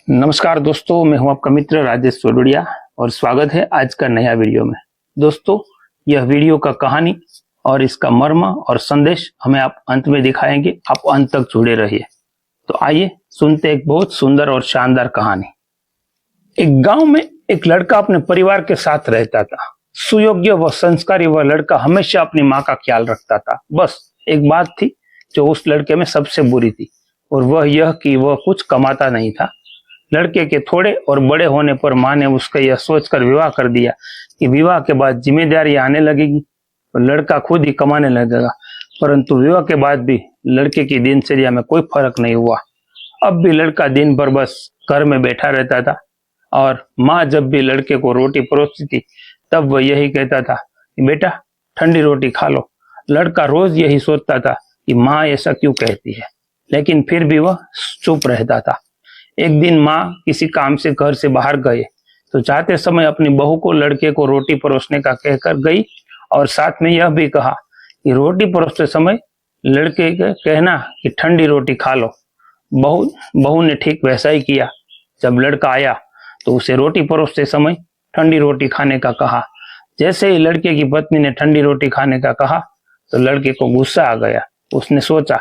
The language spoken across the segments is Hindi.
नमस्कार दोस्तों, मैं हूं आपका मित्र राजेश सोडुड़िया और स्वागत है आज का नया वीडियो में। दोस्तों, यह वीडियो का कहानी और इसका मर्म और संदेश हमें आप अंत में दिखाएंगे। आप अंत तक जुड़े रहिए। तो आइए सुनते एक बहुत सुंदर और शानदार कहानी। एक गांव में एक लड़का अपने परिवार के साथ रहता था। सुयोग्य व संस्कारी वह लड़का हमेशा अपनी माँ का ख्याल रखता था। बस एक बात थी जो उस लड़के में सबसे बुरी थी, और वह यह कि वह कुछ कमाता नहीं था। लड़के के थोड़े और बड़े होने पर माँ ने उसका यह सोचकर विवाह कर दिया कि विवाह के बाद जिम्मेदारी आने लगेगी और लड़का खुद ही कमाने लगेगा। परंतु विवाह के बाद भी लड़के की दिनचर्या में कोई फर्क नहीं हुआ। अब भी लड़का दिन भर बस घर में बैठा रहता था, और माँ जब भी लड़के को रोटी परोसती थी तब वह यही कहता था कि बेटा ठंडी रोटी खा लो। लड़का रोज यही सोचता था कि माँ ऐसा क्यों कहती है, लेकिन फिर भी वह चुप रहता था। एक दिन माँ किसी काम से घर से बाहर गए तो जाते समय अपनी बहू को लड़के को रोटी परोसने का कहकर गई, और साथ में यह भी कहा कि रोटी परोसते समय लड़के के कहना कि ठंडी रोटी खा लो। बहू ने ठीक वैसा ही किया। जब लड़का आया तो उसे रोटी परोसते समय ठंडी रोटी खाने का कहा। जैसे ही लड़के की पत्नी ने ठंडी रोटी खाने का कहा तो लड़के को गुस्सा आ गया। उसने सोचा,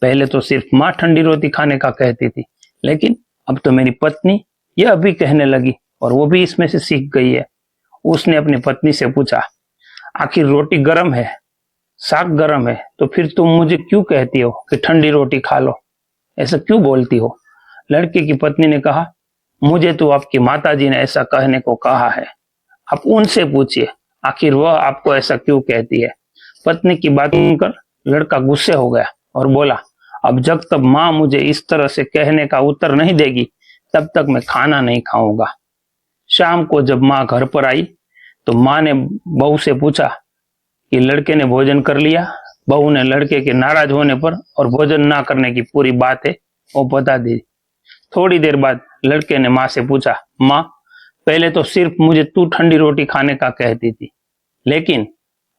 पहले तो सिर्फ माँ ठंडी रोटी खाने का कहती थी, लेकिन अब तो मेरी पत्नी यह भी कहने लगी, और वो भी इसमें से सीख गई है। उसने अपनी पत्नी से पूछा, आखिर रोटी गर्म है, साग गर्म है, तो फिर तुम मुझे क्यों कहती हो कि ठंडी रोटी खा लो? ऐसा क्यों बोलती हो? लड़के की पत्नी ने कहा, मुझे तो आपकी माताजी ने ऐसा कहने को कहा है। आप उनसे पूछिए, आखिर वह आपको ऐसा क्यों कहती है। पत्नी की बात सुनकर लड़का गुस्से हो गया और बोला, अब जब तक माँ मुझे इस तरह से कहने का उत्तर नहीं देगी तब तक मैं खाना नहीं खाऊंगा। शाम को जब माँ घर पर आई तो माँ ने बहू से पूछा कि लड़के ने भोजन कर लिया। बहू ने लड़के के नाराज होने पर और भोजन ना करने की पूरी बात है वो बता दी। थोड़ी देर बाद लड़के ने माँ से पूछा, माँ पहले तो सिर्फ मुझे तू ठंडी रोटी खाने का कहती थी, लेकिन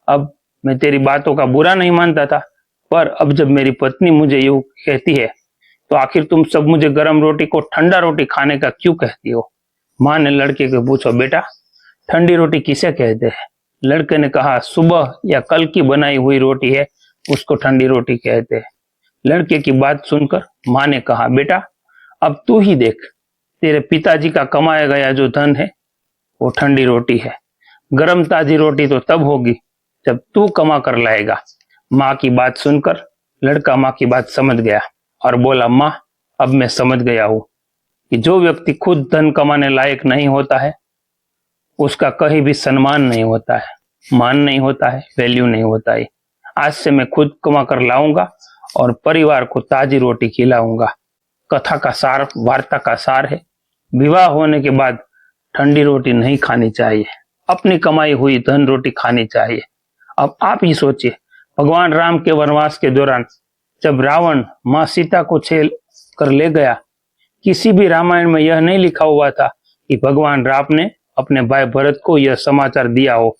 अब मैं तेरी बातों का बुरा नहीं मानता था, पर अब जब मेरी पत्नी मुझे यूं कहती है तो आखिर तुम सब मुझे गर्म रोटी को ठंडा रोटी खाने का क्यों कहती हो? माँ ने लड़के को पूछा, बेटा ठंडी रोटी किसे कहते हैं? लड़के ने कहा, सुबह या कल की बनाई हुई रोटी है उसको ठंडी रोटी कहते हैं। लड़के की बात सुनकर माँ ने कहा, बेटा अब तू ही देख, तेरे पिताजी का कमाया गया जो धन है वो ठंडी रोटी है। गर्म ताजी रोटी तो तब होगी जब तू कमा कर लाएगा। माँ की बात सुनकर लड़का माँ की बात समझ गया और बोला, माँ अब मैं समझ गया हूं कि जो व्यक्ति खुद धन कमाने लायक नहीं होता है उसका कहीं भी सम्मान नहीं होता है, मान नहीं होता है, वैल्यू नहीं होता है। आज से मैं खुद कमा कर लाऊंगा और परिवार को ताजी रोटी खिलाऊंगा। कथा का सार, वार्ता का सार है, विवाह होने के बाद ठंडी रोटी नहीं खानी चाहिए, अपनी कमाई हुई धन रोटी खानी चाहिए। अब आप ही सोचिए, भगवान राम के वनवास के दौरान जब रावण मां सीता को छेड़ कर ले गया, किसी भी रामायण में यह नहीं लिखा हुआ था कि भगवान राम ने अपने भाई भरत को यह समाचार दिया हो,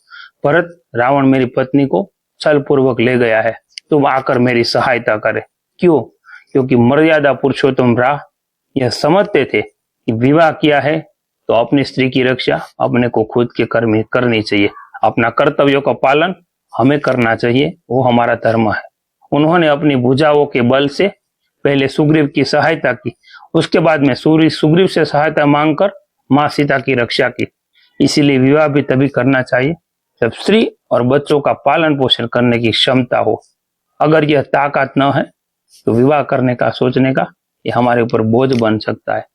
भरत रावण मेरी पत्नी को छल पूर्वक ले गया है, तुम आकर मेरी सहायता करे। क्यों? क्योंकि मर्यादा पुरुषोत्तम राम यह समझते थे कि विवाह किया है तो अपनी स्त्री की रक्षा अपने को खुद के करनी चाहिए। अपना कर्तव्यों का पालन हमें करना चाहिए, वो हमारा धर्म है। उन्होंने अपनी भुजाओं के बल से पहले सुग्रीव की सहायता की, उसके बाद में सुग्रीव से सहायता मांगकर मां सीता की रक्षा की। इसीलिए विवाह भी तभी करना चाहिए जब स्त्री और बच्चों का पालन पोषण करने की क्षमता हो। अगर यह ताकत न है तो विवाह करने का सोचने का ये हमारे ऊपर बोझ बन सकता है।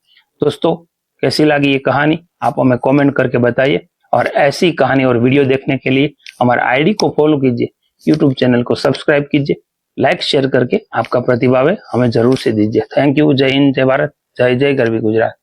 दोस्तों, कैसी लगी ये कहानी आप हमें कमेंट करके बताइए, और ऐसी कहानी और वीडियो देखने के लिए हमारे आईडी को फॉलो कीजिए, यूट्यूब चैनल को सब्सक्राइब कीजिए, लाइक शेयर करके आपका प्रतिभाव है हमें जरूर से दीजिए। Thank you. जय हिंद, जय भारत, जय जय गरवी गुजरात।